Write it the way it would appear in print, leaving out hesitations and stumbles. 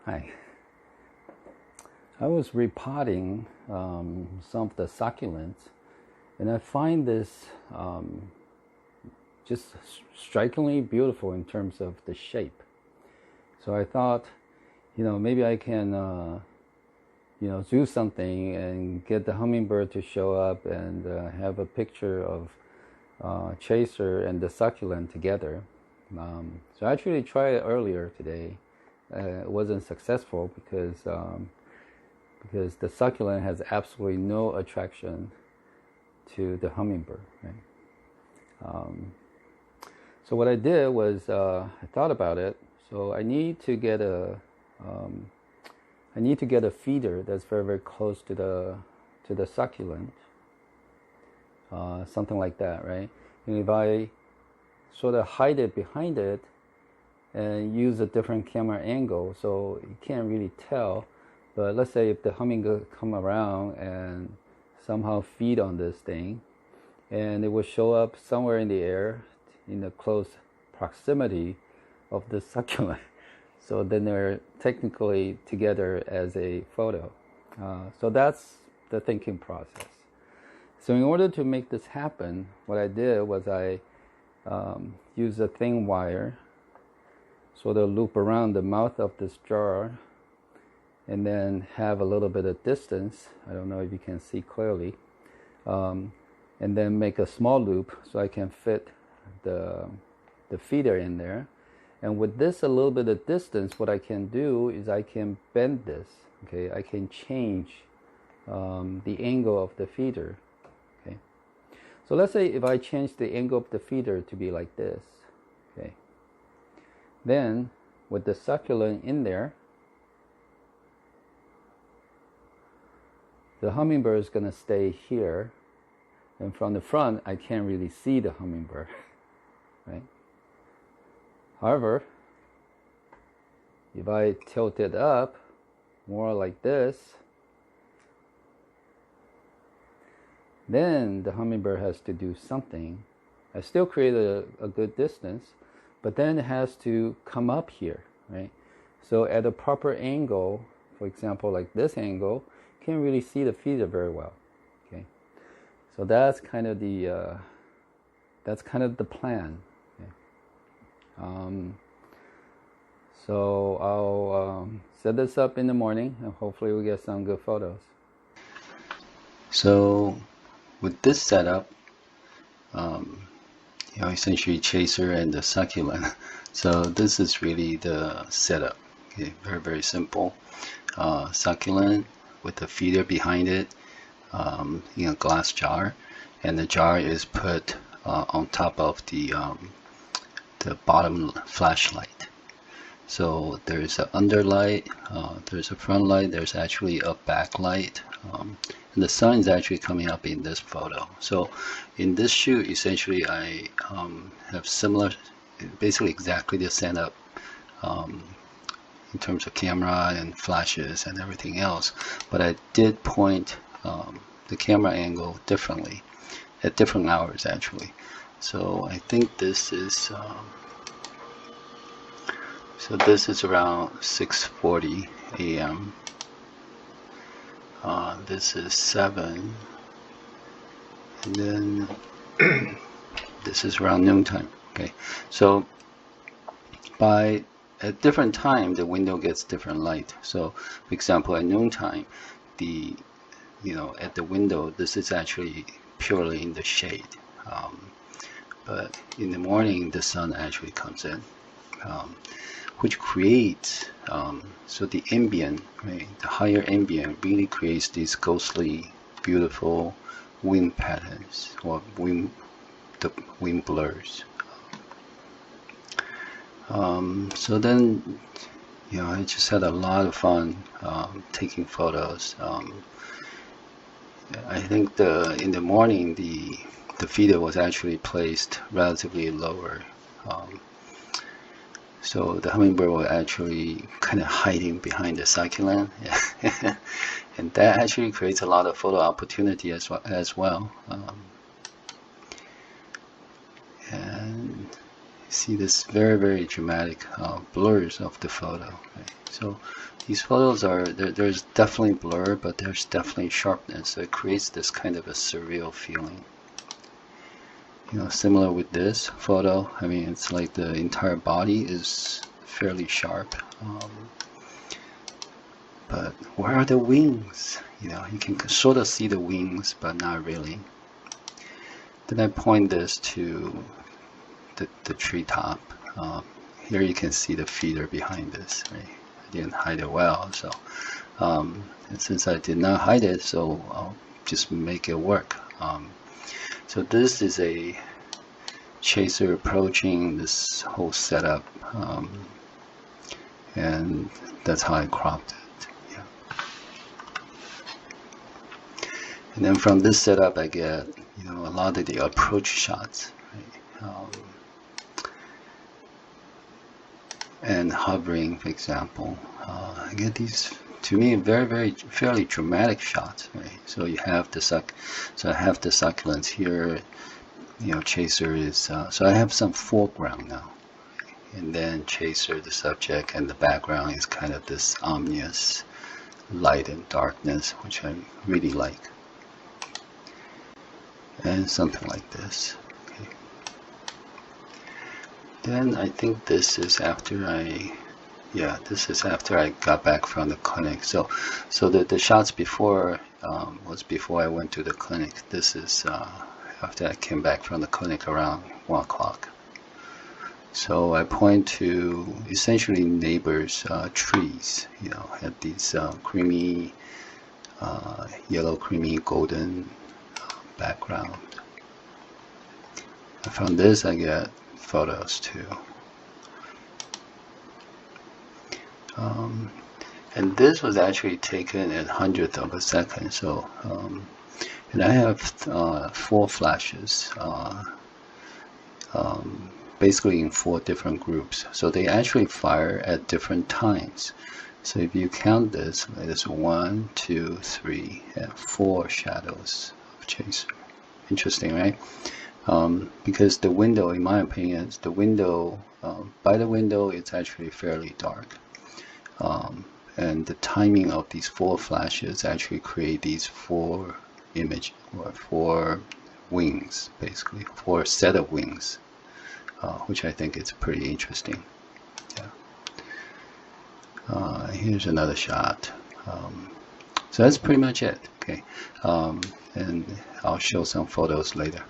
Hi. I was repotting some of the succulents, and I find this just strikingly beautiful in terms of the shape. So I thought, maybe I can, do something and get the hummingbird to show up and have a picture of chaser and the succulent together. So I actually tried it earlier today. It wasn't successful because the succulent has absolutely no attraction to the hummingbird. Right? So what I did was I thought about it. So I need to get a feeder that's very, very close to the succulent, something like that, right? And if I sort of hide it behind it and use a different camera angle, so you can't really tell. But let's say if the hummingbird come around and somehow feed on this thing, and it will show up somewhere in the air in the close proximity of the succulent. So then they're technically together as a photo. So that's the thinking process. So in order to make this happen, what I did was I used a thin wire, sort of loop around the mouth of this jar, and then have a little bit of distance. I don't know if you can see clearly. And then make a small loop so I can fit the feeder in there. And with this a little bit of distance, what I can do is I can bend this. Okay, I can change the angle of the feeder. Okay, so let's say if I change the angle of the feeder to be like this. Okay, then with the succulent in there, the hummingbird is going to stay here, and from the front I can't really see the hummingbird, right? However, if I tilt it up more like this, then the hummingbird has to do something. I still create a good distance, but then it has to come up here, right? So at a proper angle, for example, like this angle, you can't really see the feeder very well. Okay, so that's kind of the plan. Okay? So I'll set this up in the morning, and hopefully we get some good photos. So with this setup, essentially chaser and the succulent. So this is really the setup. Okay, very, very simple. Succulent with the feeder behind it in a glass jar, and the jar is put on top of the bottom flashlight. So there's an underlight, there's a front light, there's actually a backlight, and the sun is actually coming up in this photo. So in this shoot, essentially I have similar, basically exactly the setup in terms of camera and flashes and everything else, but I did point the camera angle differently at different hours actually. So I think this is around 6:40 a.m. This is 7, and then this is around noontime. Okay, so at different time the window gets different light. So for example, at noontime, at the window, this is actually purely in the shade, but in the morning the sun actually comes in, which creates so the ambient, right, the higher ambient really creates these ghostly, beautiful wind patterns, or the wind blurs. So then, I just had a lot of fun taking photos. I think in the morning the feeder was actually placed relatively lower. So the hummingbird was actually kind of hiding behind the succulent, and that actually creates a lot of photo opportunity as well. And see this very dramatic blurs of the photo. Right? So these photos are, there's definitely blur, but there's definitely sharpness. So it creates this kind of a surreal feeling. You know, similar with this photo. I mean, it's like the entire body is fairly sharp. But where are the wings? You know, you can sort of see the wings, but not really. Then I point this to the treetop. Here you can see the feeder behind this. Right? I didn't hide it well, so and since I did not hide it, so I'll just make it work. So this is a chaser approaching this whole setup, and that's how I cropped it. Yeah. And then from this setup, I get, you know, a lot of the approach shots, right? And hovering, for example, I get these, to me, fairly dramatic shots, right? So you have the so I have the succulents here. You know, chaser is so I have some foreground now, and then chaser, the subject, and the background is kind of this ominous light and darkness, which I really like, and something like this. Okay. Then I think this is after this is after I got back from the clinic. So the shots before was before I went to the clinic. This is after I came back from the clinic around 1 o'clock. So I point to essentially neighbors' trees. You know, had these creamy, yellow, creamy, golden background. And from this I get photos too. And this was actually taken at 100th of a second. So and I have 4 flashes, basically in 4 different groups. So they actually fire at different times. So if you count this, there's 1, 2, 3, and 4 shadows of chaser. Interesting, right? Because the window, in my opinion, the window, by the window, it's actually fairly dark. And the timing of these 4 flashes actually create these 4 image, or 4 wings, basically 4 set of wings, which I think is pretty interesting. Yeah. Here's another shot. So that's pretty much it. Okay, and I'll show some photos later.